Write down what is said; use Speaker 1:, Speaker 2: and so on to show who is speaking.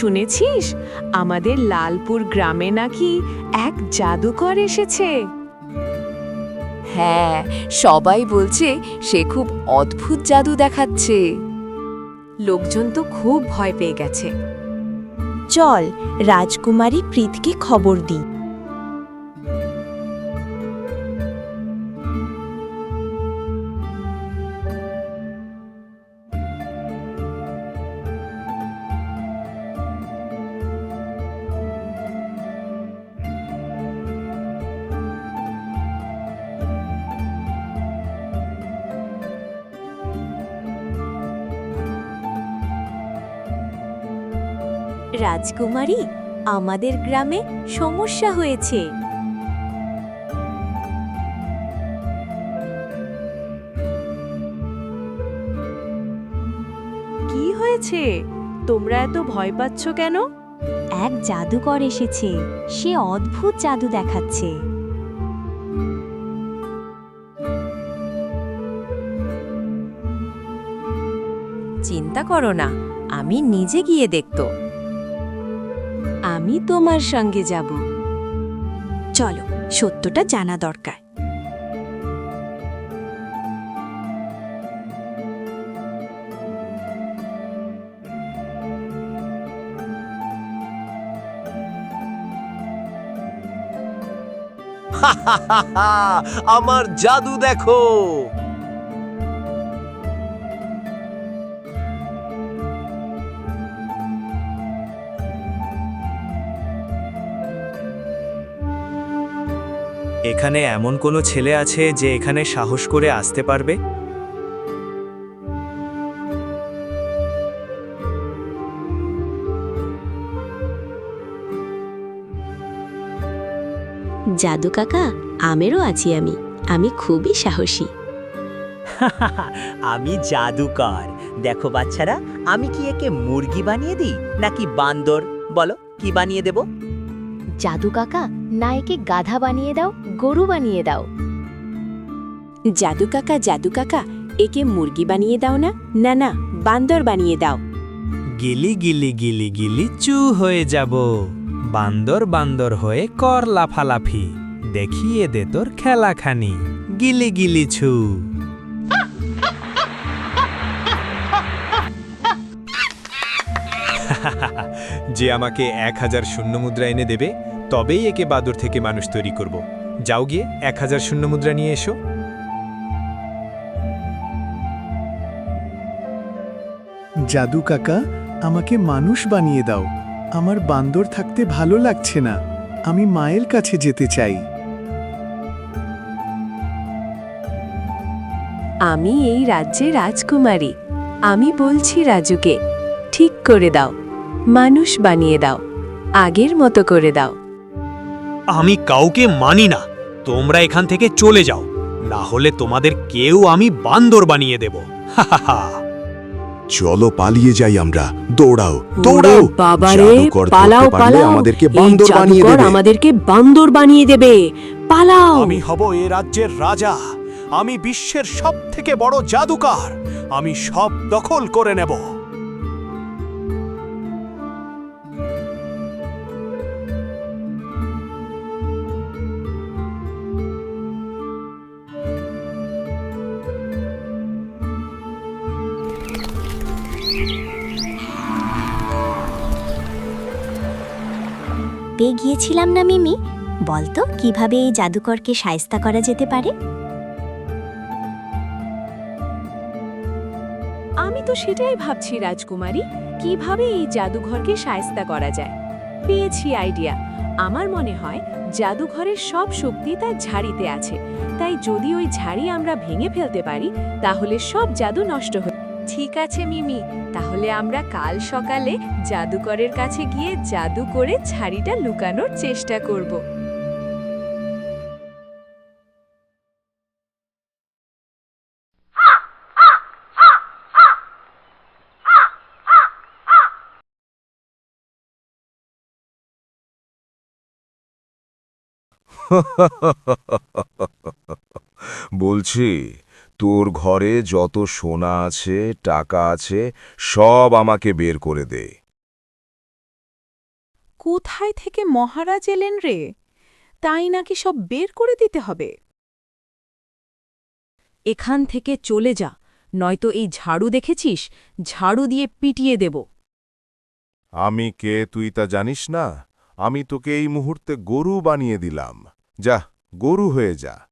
Speaker 1: শুনেছিস আমাদের লালপুর গ্রামে নাকি এক জাদুকর এসেছে?
Speaker 2: হ্যাঁ, সবাই বলছে সে খুব অদ্ভুত জাদু দেখাচ্ছে।
Speaker 1: লোকজন তো খুব ভয় পেয়ে গেছে।
Speaker 3: চল রাজকুমারী প্রীতকে খবর দিই। রাজকুমারী, আমাদের গ্রামে সমস্যা হয়েছে।
Speaker 1: কি হয়েছে? তোমরা এত ভয় পাচ্ছ কেন?
Speaker 3: এক জাদুকর এসেছে, সে অদ্ভুত জাদু দেখাচ্ছে।
Speaker 2: চিন্তা করো না, আমি নিজে গিয়ে দেখতো।
Speaker 1: আমি তোমার সঙ্গে যাব।
Speaker 3: চলো, সত্যটা জানা দরকার।
Speaker 4: আমার জাদু দেখো।
Speaker 5: এখানে এমন কোনো ছেলে আছে যে এখানে সাহস করে আসতে পারবে?
Speaker 3: জাদু কাকা, আমেরও আছি আমি। আমি খুবই সাহসী।
Speaker 6: আমি জাদুকর। দেখো বাচ্চারা, আমি কি একে মুরগি বানিয়ে দিই নাকি বান্দর? বলো, কি বানিয়ে দেব?
Speaker 3: জাদু কাকা, না একে গাধা বানিয়ে দাও, গরু বানিয়ে দাও।
Speaker 2: জাদু কাকা, একে মুরগি বানিয়ে দাও না। না না, বান্দর বানিয়ে দাও।
Speaker 5: গিলি গিলি গিলি গিলি চু হয়ে যাব, বান্দর বান্দর হয়ে কর লাফালাফি, দেখিয়ে দে তোর খেলাখানি, গিলি গিলি ছু। যে আমাকে 1000 শূন্য মুদ্রা এনে দেবে, তবেই একে বাদর থেকে মানুষ তৈরি করব। যাও গিয়ে 1000 শূন্য মুদ্রা নিয়ে এসো।
Speaker 7: জাদু কাকা, আমাকে মানুষ বানিয়ে দাও। আমার বান্দর থাকতে ভালো লাগছে না। আমি মায়ের কাছে যেতে চাই।
Speaker 1: আমি এই রাজ্যের রাজকুমারী। আমি বলছি রাজুকে, ঠিক করে দাও, মানুষ বানিয়ে দাও, আগের মতো করে দাও।
Speaker 5: আমি কাউকে মানি না, তোমরা এখান থেকে চলে যাও, না হলে তোমাদের কেউ আমি বান্দর বানিয়ে দেব।
Speaker 8: চলো পালিয়ে যাই আমরা। দৌড়াও দৌড়াও।
Speaker 1: বাবারে,
Speaker 8: জাদুকর ধরতে
Speaker 1: পালাও
Speaker 8: পারলে
Speaker 1: পালাও,
Speaker 8: আমাদেরকে
Speaker 1: এই
Speaker 8: বান্দর বানিয়ে
Speaker 1: জাদুকর
Speaker 8: দেবে।
Speaker 1: আমাদেরকে বান্দর বানিয়ে দেবে। পালাও।
Speaker 5: আমি হব এ রাজ্যের রাজা। আমি বিশ্বের সবথেকে বড় জাদুকর। আমি সব দখল করে নেব।
Speaker 3: পেয়ে গিয়েছিলাম না মিমি? বলতো কিভাবে এই জাদুকরকে শায়েস্তা করা যেতে পারে?
Speaker 1: আমি তো সেটাই ভাবছি রাজকুমারী, কিভাবে এই জাদুঘরকে শায়েস্তা করা যায়। পেয়েছি আইডিয়া। আমার মনে হয় জাদুঘরের সব শক্তি তার ঝাড়িতে আছে, তাই যদি ওই ঝাড়ি আমরা ভেঙে ফেলতে পারি তাহলে সব জাদু নষ্ট হয়ে। ঠিক আছে মিমি, তাহলে আমরা কাল সকালে জাদুকরের কাছে গিয়ে জাদু করে ঝাড়িটা লুকানোর চেষ্টা করব।
Speaker 8: বলছি, তোর ঘরে যত সোনা আছে, টাকা আছে, সব আমাকে বের করে দে।
Speaker 1: কোথায় থেকে মহারাজ এলেন রে? তাই নাকি সব বের করে দিতে হবে? এখান থেকে চলে যা, নয়তো এই ঝাড়ু দেখেছিস, ঝাড়ু দিয়ে পিটিয়ে দেব।
Speaker 8: আমি কে তুই তা জানিস না? আমি তোকে এই মুহূর্তে গরু বানিয়ে দিলাম। যা, গরু হয়ে যা।